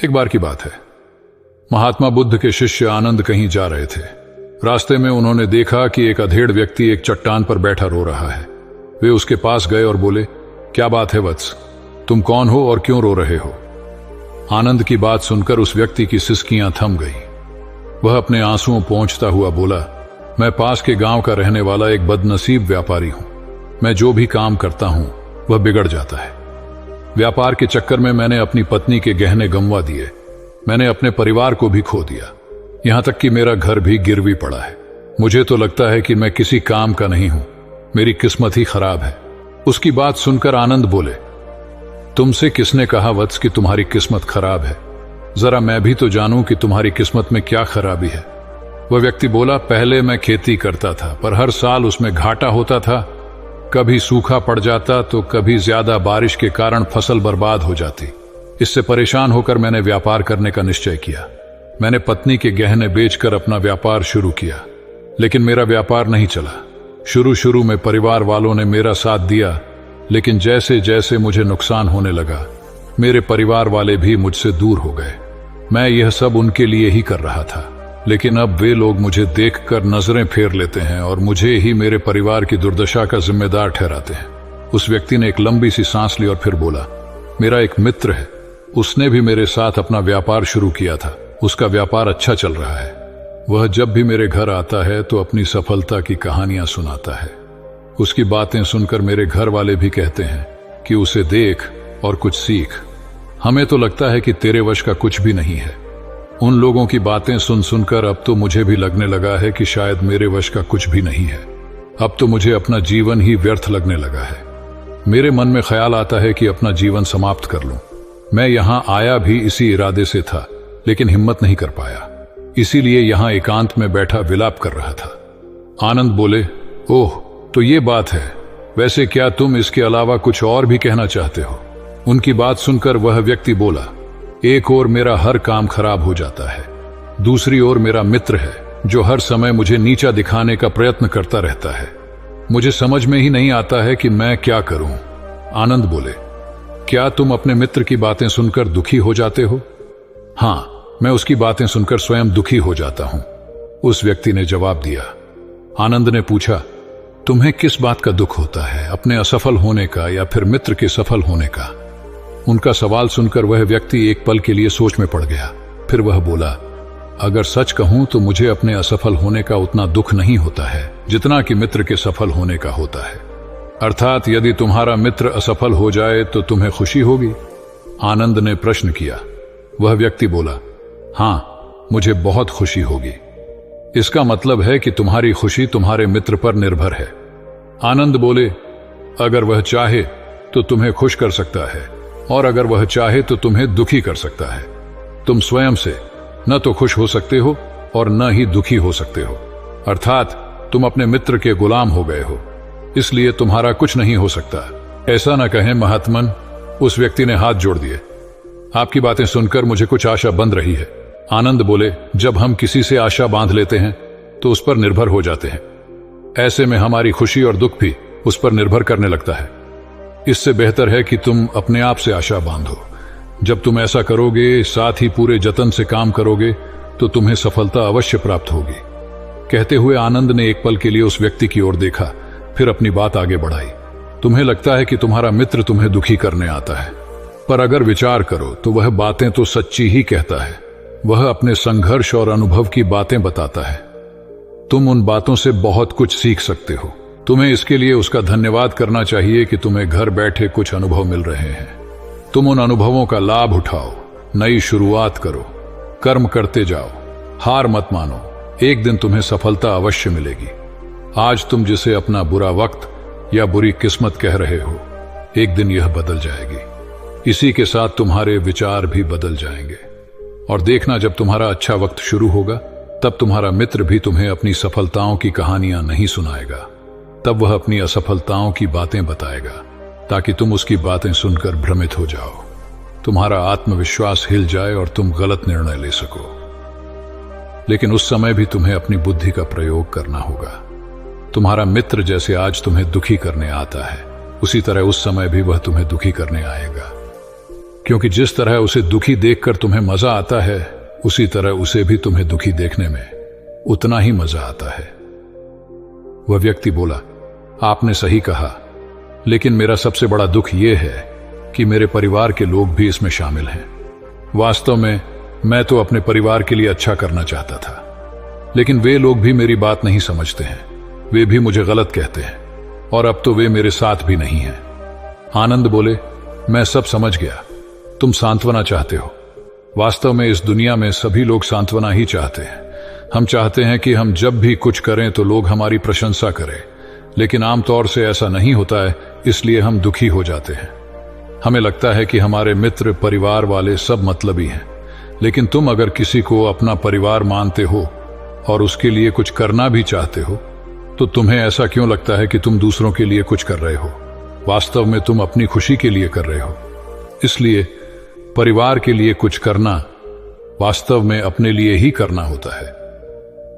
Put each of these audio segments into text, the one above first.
एक बार की बात है, महात्मा बुद्ध के शिष्य आनंद कहीं जा रहे थे। रास्ते में उन्होंने देखा कि एक अधेड़ व्यक्ति एक चट्टान पर बैठा रो रहा है। वे उसके पास गए और बोले, क्या बात है वत्स, तुम कौन हो और क्यों रो रहे हो? आनंद की बात सुनकर उस व्यक्ति की सिसकियां थम गई। वह अपने आंसुओं पोंछता हुआ बोला, मैं पास के गांव का रहने वाला एक बदनसीब व्यापारी हूं। मैं जो भी काम करता हूं वह बिगड़ जाता है। व्यापार के चक्कर में मैंने अपनी पत्नी के गहने गंवा दिए, मैंने अपने परिवार को भी खो दिया, यहां तक कि मेरा घर भी गिरवी पड़ा है। मुझे तो लगता है कि मैं किसी काम का नहीं हूं, मेरी किस्मत ही खराब है। उसकी बात सुनकर आनंद बोले, तुमसे किसने कहा वत्स कि तुम्हारी किस्मत खराब है? जरा मैं भी तो जानूं कि तुम्हारी किस्मत में क्या खराबी है। वह व्यक्ति बोला, पहले मैं खेती करता था, पर हर साल उसमें घाटा होता था। कभी सूखा पड़ जाता तो कभी ज्यादा बारिश के कारण फसल बर्बाद हो जाती। इससे परेशान होकर मैंने व्यापार करने का निश्चय किया। मैंने पत्नी के गहने बेचकर अपना व्यापार शुरू किया, लेकिन मेरा व्यापार नहीं चला। शुरू में परिवार वालों ने मेरा साथ दिया, लेकिन जैसे जैसे मुझे नुकसान होने लगा, मेरे परिवार वाले भी मुझसे दूर हो गए। मैं यह सब उनके लिए ही कर रहा था, लेकिन अब वे लोग मुझे देखकर नजरें फेर लेते हैं और मुझे ही मेरे परिवार की दुर्दशा का जिम्मेदार ठहराते हैं। उस व्यक्ति ने एक लंबी सी सांस ली और फिर बोला, मेरा एक मित्र है, उसने भी मेरे साथ अपना व्यापार शुरू किया था। उसका व्यापार अच्छा चल रहा है। वह जब भी मेरे घर आता है तो अपनी सफलता की कहानियां सुनाता है। उसकी बातें सुनकर मेरे घर वाले भी कहते हैं कि उसे देख और कुछ सीख। हमें तो लगता है कि तेरे वश का कुछ भी नहीं है। उन लोगों की बातें सुनकर अब तो मुझे भी लगने लगा है कि शायद मेरे वश का कुछ भी नहीं है। अब तो मुझे अपना जीवन ही व्यर्थ लगने लगा है। मेरे मन में ख्याल आता है कि अपना जीवन समाप्त कर लूं। मैं यहां आया भी इसी इरादे से था, लेकिन हिम्मत नहीं कर पाया, इसीलिए यहां एकांत में बैठा विलाप कर रहा था। आनंद बोले, ओह, तो ये बात है। वैसे क्या तुम इसके अलावा कुछ और भी कहना चाहते हो? उनकी बात सुनकर वह व्यक्ति बोला, एक ओर मेरा हर काम खराब हो जाता है, दूसरी ओर मेरा मित्र है जो हर समय मुझे नीचा दिखाने का प्रयत्न करता रहता है। मुझे समझ में ही नहीं आता है कि मैं क्या करूं। आनंद बोले, क्या तुम अपने मित्र की बातें सुनकर दुखी हो जाते हो? हां, मैं उसकी बातें सुनकर स्वयं दुखी हो जाता हूं, उस व्यक्ति ने जवाब दिया। आनंद ने पूछा, तुम्हें किस बात का दुख होता है, अपने असफल होने का या फिर मित्र के सफल होने का? उनका सवाल सुनकर वह व्यक्ति एक पल के लिए सोच में पड़ गया। फिर वह बोला, अगर सच कहूं तो मुझे अपने असफल होने का उतना दुख नहीं होता है जितना कि मित्र के सफल होने का होता है। अर्थात यदि तुम्हारा मित्र असफल हो जाए तो तुम्हें खुशी होगी? आनंद ने प्रश्न किया। वह व्यक्ति बोला, हां, मुझे बहुत खुशी होगी। इसका मतलब है कि तुम्हारी खुशी तुम्हारे मित्र पर निर्भर है। आनंद बोले, अगर वह चाहे तो तुम्हें खुश कर सकता है, और अगर वह चाहे तो तुम्हें दुखी कर सकता है। तुम स्वयं से न तो खुश हो सकते हो और न ही दुखी हो सकते हो। अर्थात तुम अपने मित्र के गुलाम हो गए हो, इसलिए तुम्हारा कुछ नहीं हो सकता। ऐसा न कहें महात्मन, उस व्यक्ति ने हाथ जोड़ दिए। आपकी बातें सुनकर मुझे कुछ आशा बंध रही है। आनंद बोले, जब हम किसी से आशा बांध लेते हैं तो उस पर निर्भर हो जाते हैं। ऐसे में हमारी खुशी और दुख भी उस पर निर्भर करने लगता है। इससे बेहतर है कि तुम अपने आप से आशा बांधो। जब तुम ऐसा करोगे, साथ ही पूरे जतन से काम करोगे, तो तुम्हें सफलता अवश्य प्राप्त होगी। कहते हुए आनंद ने एक पल के लिए उस व्यक्ति की ओर देखा, फिर अपनी बात आगे बढ़ाई। तुम्हें लगता है कि तुम्हारा मित्र तुम्हें दुखी करने आता है, पर अगर विचार करो तो वह बातें तो सच्ची ही कहता है। वह अपने संघर्ष और अनुभव की बातें बताता है। तुम उन बातों से बहुत कुछ सीख सकते हो। तुम्हें इसके लिए उसका धन्यवाद करना चाहिए कि तुम्हें घर बैठे कुछ अनुभव मिल रहे हैं। तुम उन अनुभवों का लाभ उठाओ, नई शुरुआत करो, कर्म करते जाओ, हार मत मानो। एक दिन तुम्हें सफलता अवश्य मिलेगी। आज तुम जिसे अपना बुरा वक्त या बुरी किस्मत कह रहे हो, एक दिन यह बदल जाएगी। इसी के साथ तुम्हारे विचार भी बदल जाएंगे। और देखना, जब तुम्हारा अच्छा वक्त शुरू होगा, तब तुम्हारा मित्र भी तुम्हें अपनी सफलताओं की कहानियां नहीं सुनाएगा। तब वह अपनी असफलताओं की बातें बताएगा, ताकि तुम उसकी बातें सुनकर भ्रमित हो जाओ, तुम्हारा आत्मविश्वास हिल जाए और तुम गलत निर्णय ले सको। लेकिन उस समय भी तुम्हें अपनी बुद्धि का प्रयोग करना होगा। तुम्हारा मित्र जैसे आज तुम्हें दुखी करने आता है, उसी तरह उस समय भी वह तुम्हें दुखी करने आएगा, क्योंकि जिस तरह उसे दुखी देखकर तुम्हें मजा आता है, उसी तरह उसे भी तुम्हें दुखी देखने में उतना ही मजा आता है। वह व्यक्ति बोला, आपने सही कहा, लेकिन मेरा सबसे बड़ा दुख यह है कि मेरे परिवार के लोग भी इसमें शामिल हैं। वास्तव में मैं तो अपने परिवार के लिए अच्छा करना चाहता था, लेकिन वे लोग भी मेरी बात नहीं समझते हैं। वे भी मुझे गलत कहते हैं और अब तो वे मेरे साथ भी नहीं हैं। आनंद बोले, मैं सब समझ गया, तुम सांत्वना चाहते हो। वास्तव में इस दुनिया में सभी लोग सांत्वना ही चाहते हैं। हम चाहते हैं कि हम जब भी कुछ करें तो लोग हमारी प्रशंसा करें, लेकिन आमतौर से ऐसा नहीं होता है, इसलिए हम दुखी हो जाते हैं। हमें लगता है कि हमारे मित्र, परिवार वाले सब मतलबी हैं, लेकिन तुम अगर किसी को अपना परिवार मानते हो और उसके लिए कुछ करना भी चाहते हो, तो तुम्हें ऐसा क्यों लगता है कि तुम दूसरों के लिए कुछ कर रहे हो? वास्तव में तुम अपनी खुशी के लिए कर रहे हो। इसलिए परिवार के लिए कुछ करना वास्तव में अपने लिए ही करना होता है।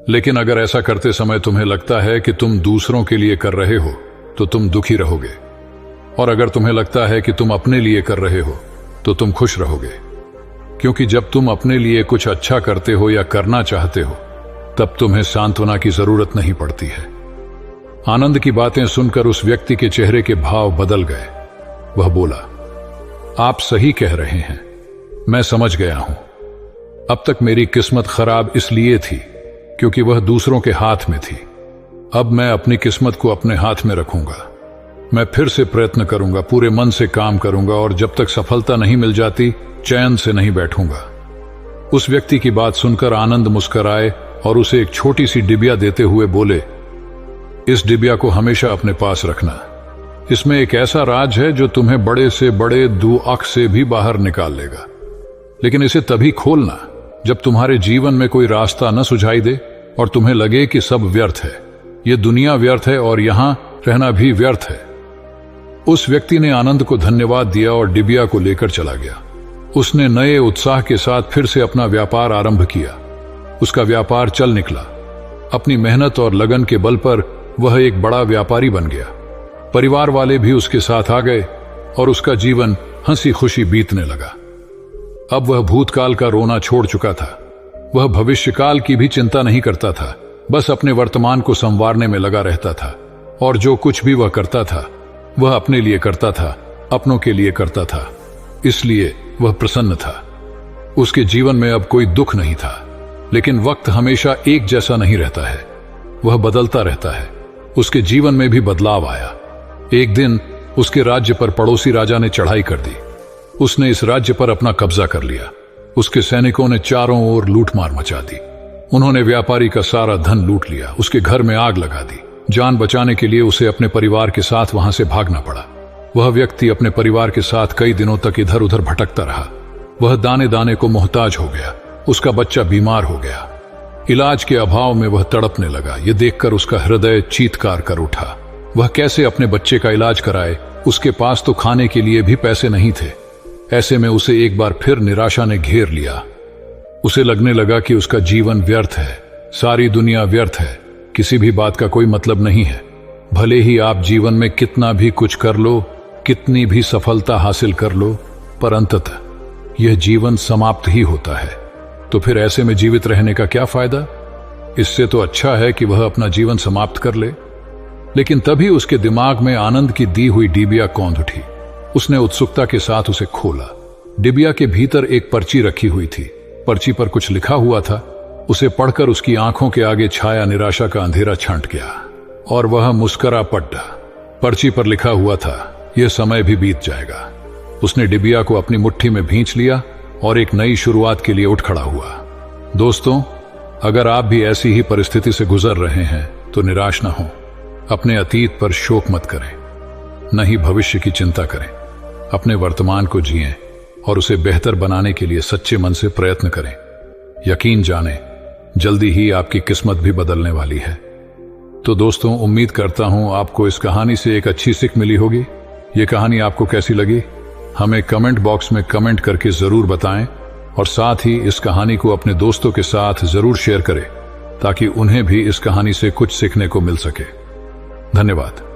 लेकिन अगर ऐसा करते समय तुम्हें लगता है कि तुम दूसरों के लिए कर रहे हो, तो तुम दुखी रहोगे, और अगर तुम्हें लगता है कि तुम अपने लिए कर रहे हो, तो तुम खुश रहोगे। क्योंकि जब तुम अपने लिए कुछ अच्छा करते हो या करना चाहते हो, तब तुम्हें सांत्वना की जरूरत नहीं पड़ती है। आनंद की बातें सुनकर उस व्यक्ति के चेहरे के भाव बदल गए। वह बोला, आप सही कह रहे हैं, मैं समझ गया हूं। अब तक मेरी किस्मत खराब इसलिए थी क्योंकि वह दूसरों के हाथ में थी। अब मैं अपनी किस्मत को अपने हाथ में रखूंगा। मैं फिर से प्रयत्न करूंगा, पूरे मन से काम करूंगा, और जब तक सफलता नहीं मिल जाती, चैन से नहीं बैठूंगा। उस व्यक्ति की बात सुनकर आनंद मुस्कुराए और उसे एक छोटी सी डिबिया देते हुए बोले, इस डिबिया को हमेशा अपने पास रखना। इसमें एक ऐसा राज है जो तुम्हें बड़े से बड़े दुआख से भी बाहर निकाल लेगा। लेकिन इसे तभी खोलना जब तुम्हारे जीवन में कोई रास्ता न सुझाई दे और तुम्हें लगे कि सब व्यर्थ है, ये दुनिया व्यर्थ है और यहां रहना भी व्यर्थ है। उस व्यक्ति ने आनंद को धन्यवाद दिया और डिबिया को लेकर चला गया। उसने नए उत्साह के साथ फिर से अपना व्यापार आरंभ किया। उसका व्यापार चल निकला। अपनी मेहनत और लगन के बल पर वह एक बड़ा व्यापारी बन गया। परिवार वाले भी उसके साथ आ गए और उसका जीवन हंसी खुशी बीतने लगा। अब वह भूतकाल का रोना छोड़ चुका था। वह भविष्यकाल की भी चिंता नहीं करता था, बस अपने वर्तमान को संवारने में लगा रहता था। और जो कुछ भी वह करता था, वह अपने लिए करता था, अपनों के लिए करता था। इसलिए वह प्रसन्न था। उसके जीवन में अब कोई दुख नहीं था। लेकिन वक्त हमेशा एक जैसा नहीं रहता है, वह बदलता रहता है। उसके जीवन में भी बदलाव आया। एक दिन उसके राज्य पर पड़ोसी राजा ने चढ़ाई कर दी। उसने इस राज्य पर अपना कब्जा कर लिया। उसके सैनिकों ने चारों ओर लूटमार मचा दी। उन्होंने व्यापारी का सारा धन लूट लिया। उसके घर में आग लगा दी। जान बचाने के लिए उसे अपने परिवार के साथ वहां से भागना पड़ा। वह व्यक्ति अपने परिवार के साथ कई दिनों तक इधर उधर भटकता रहा। वह दाने दाने को मोहताज हो गया। उसका बच्चा बीमार हो गया। इलाज के अभाव में वह तड़पने लगा। यह देखकर उसका हृदय चीत्कार कर उठा। वह कैसे अपने बच्चे का इलाज कराए? उसके पास तो खाने के लिए भी पैसे नहीं थे। ऐसे में उसे एक बार फिर निराशा ने घेर लिया। उसे लगने लगा कि उसका जीवन व्यर्थ है, सारी दुनिया व्यर्थ है, किसी भी बात का कोई मतलब नहीं है। भले ही आप जीवन में कितना भी कुछ कर लो, कितनी भी सफलता हासिल कर लो, पर अंततः यह जीवन समाप्त ही होता है। तो फिर ऐसे में जीवित रहने का क्या फायदा? इससे तो अच्छा है कि वह अपना जीवन समाप्त कर ले। लेकिन तभी उसके दिमाग में आनंद की दी हुई डिबिया कौंध उठी। उसने उत्सुकता के साथ उसे खोला। डिबिया के भीतर एक पर्ची रखी हुई थी। पर्ची पर कुछ लिखा हुआ था। उसे पढ़कर उसकी आंखों के आगे छाया निराशा का अंधेरा छंट गया और वह मुस्कुरा पड़ा। पर्ची पर लिखा हुआ था, यह समय भी बीत जाएगा। उसने डिबिया को अपनी मुट्ठी में भींच लिया और एक नई शुरुआत के लिए उठ खड़ा हुआ। दोस्तों, अगर आप भी ऐसी ही परिस्थिति से गुजर रहे हैं तो निराश न हो। अपने अतीत पर शोक मत करें, न ही भविष्य की चिंता करें। अपने वर्तमान को जिएं और उसे बेहतर बनाने के लिए सच्चे मन से प्रयत्न करें। यकीन जानें, जल्दी ही आपकी किस्मत भी बदलने वाली है। तो दोस्तों, उम्मीद करता हूं आपको इस कहानी से एक अच्छी सीख मिली होगी। ये कहानी आपको कैसी लगी हमें कमेंट बॉक्स में कमेंट करके जरूर बताएं और साथ ही इस कहानी को अपने दोस्तों के साथ जरूर शेयर करें ताकि उन्हें भी इस कहानी से कुछ सीखने को मिल सके। धन्यवाद।